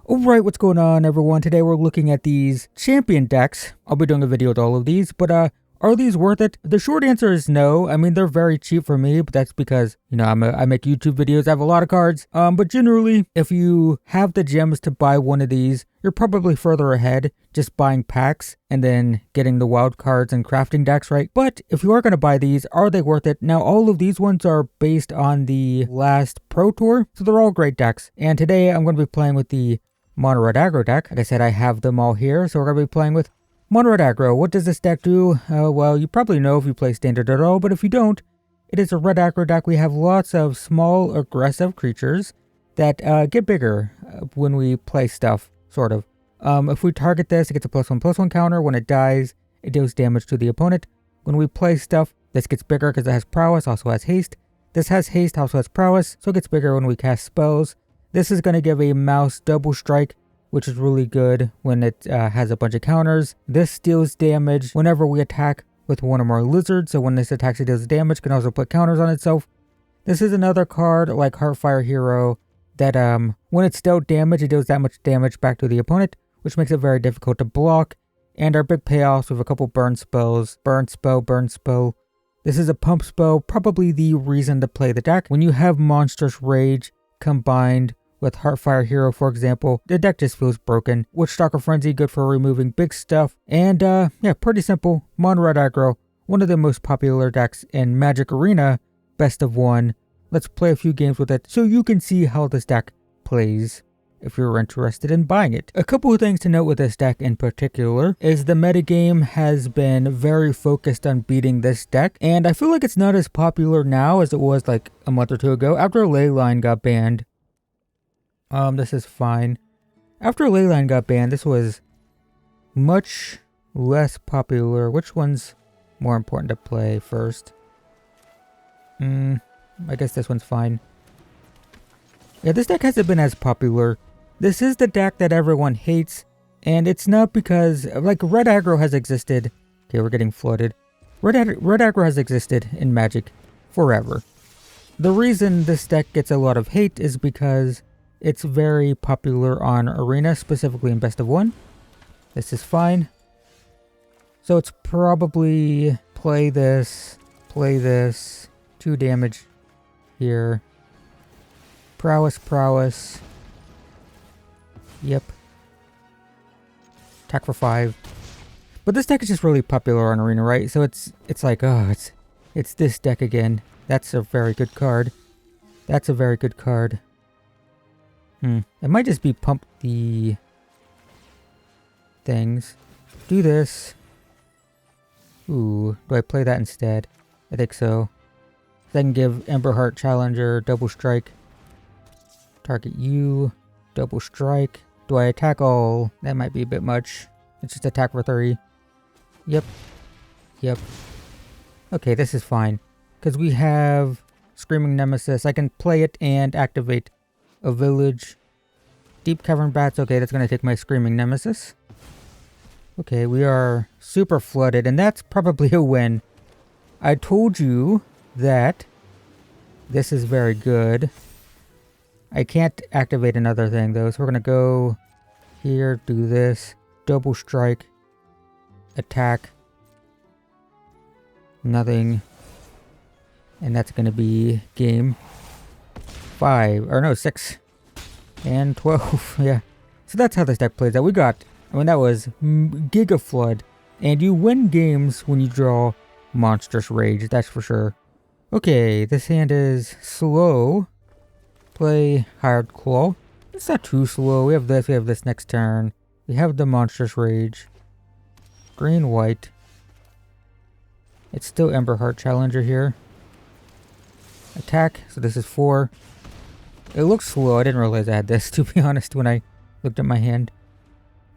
Alright, what's going on everyone? Today we're looking at these champion decks. I'll be doing a video with all of these, but are these worth it? The short answer is no. I mean, they're very cheap for me, but that's because, you know, I make YouTube videos, I have a lot of cards. But generally, if you have the gems to buy one of these, you're probably further ahead just buying packs and then getting the wild cards and crafting decks, right? But if you are going to buy these, are they worth it? Now, all of these ones are based on the last Pro Tour, so they're all great decks. And today I'm going to be playing with the Mono Red Aggro deck. Like I said, I have them all here, so we're going to be playing with Mono Red Aggro. What does this deck do? Well, you probably know if you play Standard at all, but if you don't, it is a Red Aggro deck. We have lots of small, aggressive creatures that get bigger when we play stuff, sort of. If we target this, it gets a +1/+1 counter. When it dies, it deals damage to the opponent. When we play stuff, this gets bigger because it has prowess, also has haste. This has haste, also has prowess, so it gets bigger when we cast spells. This is going to give a mouse double strike, which is really good when it has a bunch of counters. This deals damage whenever we attack with one or more lizards, so when this attacks it deals damage, can also put counters on itself. This is another card like Heartfire Hero that when it's dealt damage, it deals that much damage back to the opponent, which makes it very difficult to block. And our big payoffs with a couple burn spells, burn spell. This is a pump spell, probably the reason to play the deck. When you have Monstrous Rage combined with Heartfire Hero, for example, the deck just feels broken. Witchstalker Frenzy, good for removing big stuff. And yeah, pretty simple. Mono Red Aggro, one of the most popular decks in Magic Arena, best of one. Let's play a few games with it so you can see how this deck plays if you're interested in buying it. A couple of things to note with this deck in particular is the metagame has been very focused on beating this deck, and I feel like it's not as popular now as it was like a month or two ago after Leyline got banned. This is fine. After Leyline got banned, this was much less popular. Which one's more important to play first? I guess this one's fine. Yeah, this deck hasn't been as popular. This is the deck that everyone hates, and it's not because, like, Red Aggro has existed. Okay, we're getting flooded. Red Aggro has existed in Magic forever. The reason this deck gets a lot of hate is because it's very popular on Arena, specifically in Best of One. This is fine. So it's probably play this, 2 damage here. Prowess. Yep. Attack for 5. But this deck is just really popular on Arena, right? So it's like, oh, it's this deck again. That's a very good card. It might just be pump the things. Do this. Ooh, do I play that instead? I think so. I can give Emberheart Challenger double strike. Target you. Double strike. Do I attack all? That might be a bit much. It's just attack for 3. Yep. Okay, this is fine. Because we have Screaming Nemesis. I can play it and activate a village. Deep Cavern Bats. Okay, that's going to take my Screaming Nemesis. Okay, we are super flooded, and that's probably a win. I told you that this is very good. I can't activate another thing, though, so we're going to go here, do this. Double strike. Attack. Nothing. And that's going to be game 5. Or no, 6. And 12. Yeah. So that's how this deck plays out. We got, I mean, that was Giga Flood. And you win games when you draw Monstrous Rage, that's for sure. Okay, this hand is slow. Play Hired Claw. It's not too slow. We have this next turn. We have the Monstrous Rage. Green, white. It's still Emberheart Challenger here. Attack, so this is 4. It looks slow. I didn't realize I had this, to be honest, when I looked at my hand.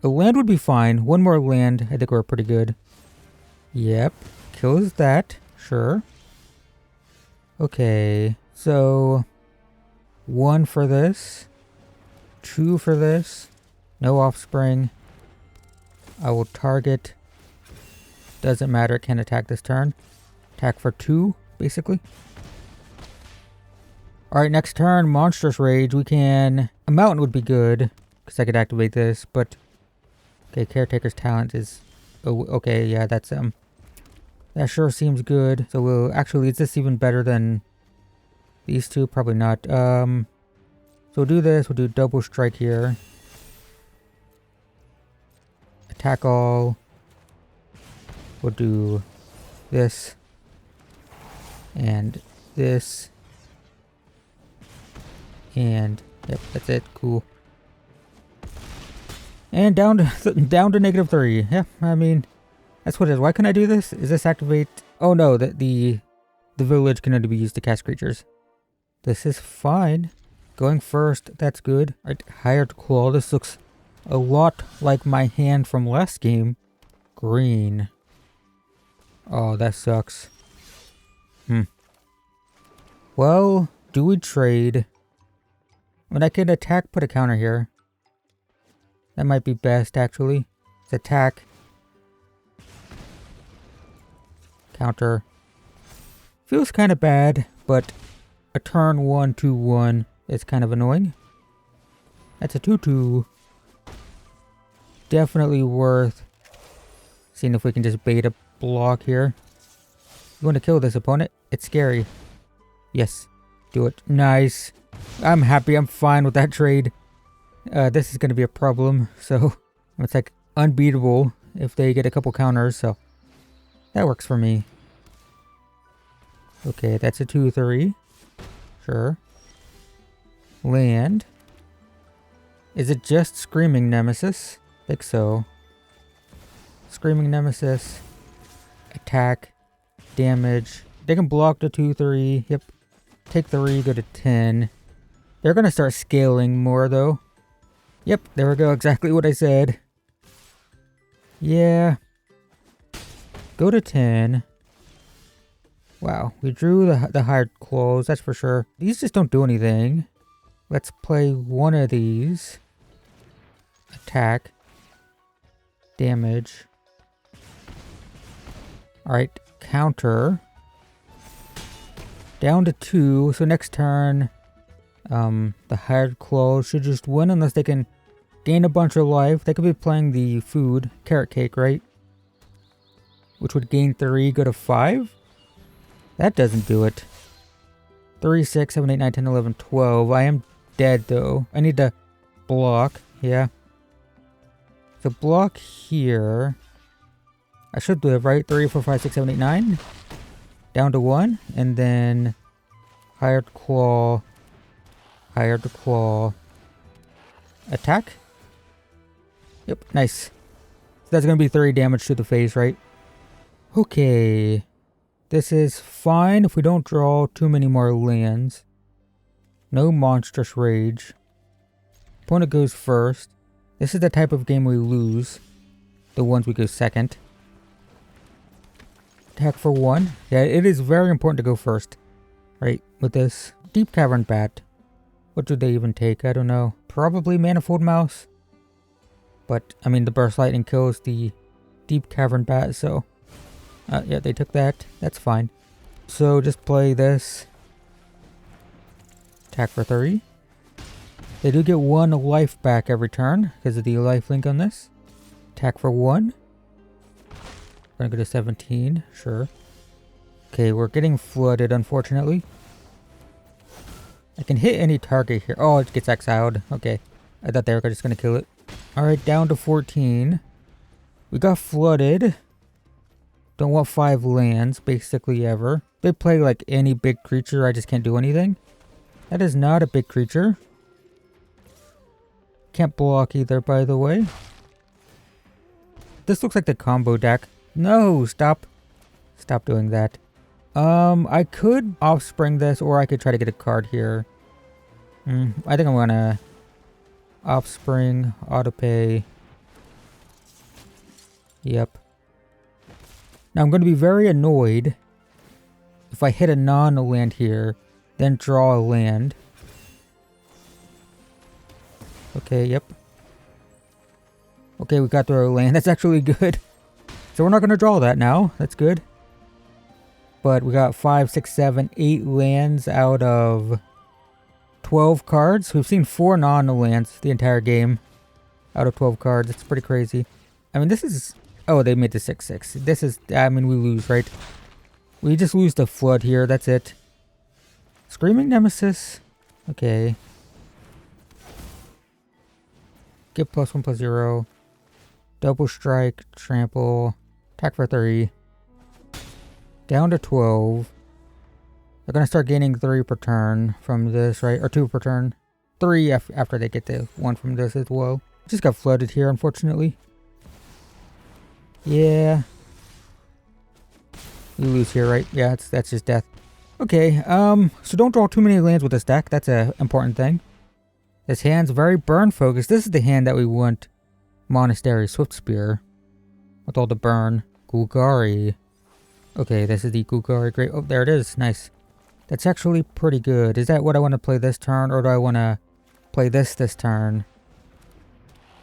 A land would be fine. One more land. I think we're pretty good. Yep. Kills that. Sure. Okay. So 1 for this. 2 for this. No offspring. I will target. Doesn't matter. Can't attack this turn. Attack for 2, basically. Alright, next turn, Monstrous Rage. We can... A mountain would be good. because I could activate this, but okay, Caretaker's talent is, oh, okay, yeah, that's that sure seems good. So we'll actually, is this even better than these two? Probably not. So we'll do this. We'll do double strike here. Attack all. We'll do this and this, and yep, that's it. Cool. And down to -3. Yeah, I mean, that's what it is. Why can't I do this? Is this activate? Oh no, the village can only be used to cast creatures. This is fine. Going first, that's good. Alright, hired claw. This looks a lot like my hand from last game. Green. Oh, that sucks. Well, do we trade? When I can attack, put a counter here. That might be best, actually. Let's attack. Counter. Feels kind of bad, but a turn 1/2/1 is kind of annoying. That's a 2/2. Definitely worth seeing if we can just bait a block here. You want to kill this opponent? It's scary. Yes. Do it. Nice. I'm happy. I'm fine with that trade. This is going to be a problem. So it's like unbeatable if they get a couple counters. So that works for me. Okay, that's a 2/3. Sure. Land. Is it just Screaming Nemesis? I think so. Screaming Nemesis. Attack. Damage. They can block the 2/3. Yep. Take 3, go to 10. They're going to start scaling more though. Yep, there we go. Exactly what I said. Yeah. Go to 10. Wow, we drew the hired claws, that's for sure. These just don't do anything. Let's play one of these. Attack. Damage. Alright, counter. Down to 2, so next turn, the hired claws should just win unless they can gain a bunch of life. They could be playing the food, carrot cake, right? Which would gain 3, go to 5. That doesn't do it. 3, 6, 7, 8, 9, 10, 11, 12. I am dead though. I need to block. Yeah. So block here. I should live, right? 3, 4, 5, 6, 7, 8, 9. Down to 1. And then hired claw. Hired claw. Attack. Yep, nice. So that's going to be 3 damage to the face, right? Okay. This is fine if we don't draw too many more lands. No monstrous rage. Opponent goes first. This is the type of game we lose. The ones we go second. Attack for 1. Yeah, it is very important to go first. Right, with this. Deep Cavern Bat. What do they even take? I don't know. Probably Manifold Mouse. But, I mean, the Burst Lightning kills the Deep Cavern Bat, so... yeah, they took that. That's fine. So just play this. Attack for 3. They do get 1 life back every turn because of the life link on this. Attack for 1. We're gonna go to 17. Sure. Okay, we're getting flooded, unfortunately. I can hit any target here. Oh, it gets exiled. Okay. I thought they were just gonna kill it. Alright, down to 14. We got flooded. Don't want 5 lands, basically ever. They play like any big creature, I just can't do anything. That is not a big creature. Can't block either, by the way. This looks like the combo deck. No, stop. Stop doing that. I could offspring this, or I could try to get a card here. I think I'm gonna offspring, autopay. Yep. Now I'm going to be very annoyed if I hit a non-land here, then draw a land. Okay, yep. Okay, we got through our land. That's actually good. So we're not going to draw that now. That's good. But we got 5, 6, 7, 8 lands out of 12 cards. We've seen 4 non-lands the entire game. out of 12 cards. It's pretty crazy. I mean, this is... Oh, they made the 6/6. This is... I mean, we lose, right? We just lose the Flood here. That's it. Screaming Nemesis. Okay. Get +1/+0. Double Strike. Trample. Attack for 3. Down to 12. They're going to start gaining 3 per turn from this, right? Or 2 per turn. 3 after they get the 1 from this as well. Just got flooded here, unfortunately. Yeah. We lose here, right? Yeah, that's just death. Okay, so don't draw too many lands with this deck. That's an important thing. This hand's very burn focused. This is the hand that we want. Monastery, Swift Spear. With all the burn. Golgari. Okay, this is the Golgari. Great. Oh, there it is. Nice. That's actually pretty good. Is that what I want to play this turn? Or do I want to play this turn?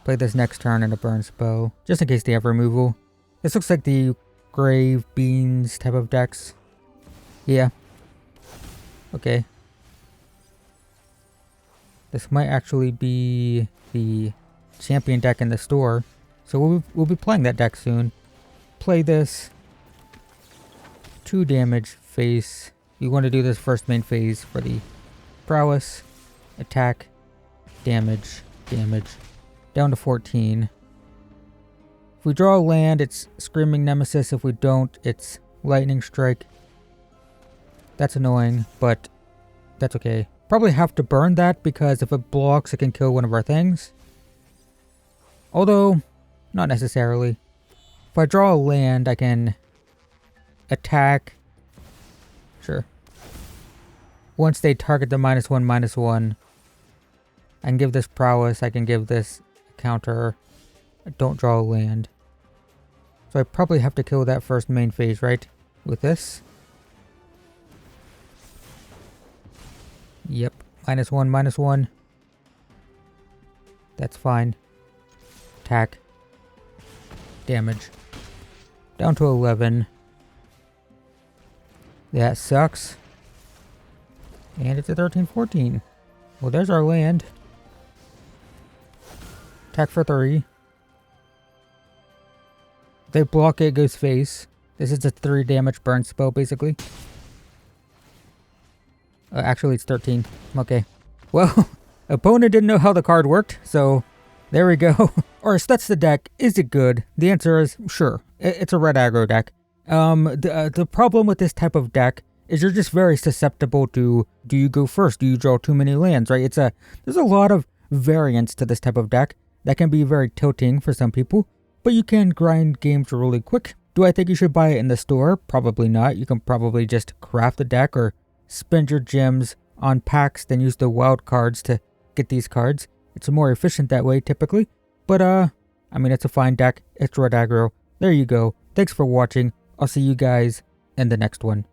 Play this next turn in a burn spell. Just in case they have removal. This looks like the Gravebeans type of decks. Yeah. Okay. This might actually be the champion deck in the store. So we'll be playing that deck soon. Play this. 2 damage face. You want to do this first main phase for the prowess. Attack. Damage. Damage. Down to 14. If we draw a land, it's Screaming Nemesis. If we don't, it's Lightning Strike. That's annoying, but that's okay. Probably have to burn that because if it blocks, it can kill one of our things. Although, not necessarily. If I draw a land, I can attack. Sure. Once they target the -1/-1, I can give this prowess, I can give this counter. I don't draw a land. So I probably have to kill that first main phase, right? With this. Yep. -1/-1. That's fine. Attack. Damage. Down to 11. That sucks. And it's a 13/14. Well, there's our land. Attack for 3. They block it, goes face. This is a 3 damage burn spell, basically. Actually, it's 13. Okay. Well, opponent didn't know how the card worked, so there we go. Alright, so that's the deck. Is it good? The answer is sure. It's a red aggro deck. The problem with this type of deck is you're just very susceptible to, do you go first? Do you draw too many lands, right? There's a lot of variance to this type of deck that can be very tilting for some people, but you can grind games really quick. Do I think you should buy it in the store? Probably not. You can probably just craft a deck or spend your gems on packs, then use the wild cards to get these cards. It's more efficient that way, typically. But, I mean, it's a fine deck. It's red aggro. There you go. Thanks for watching. I'll see you guys in the next one.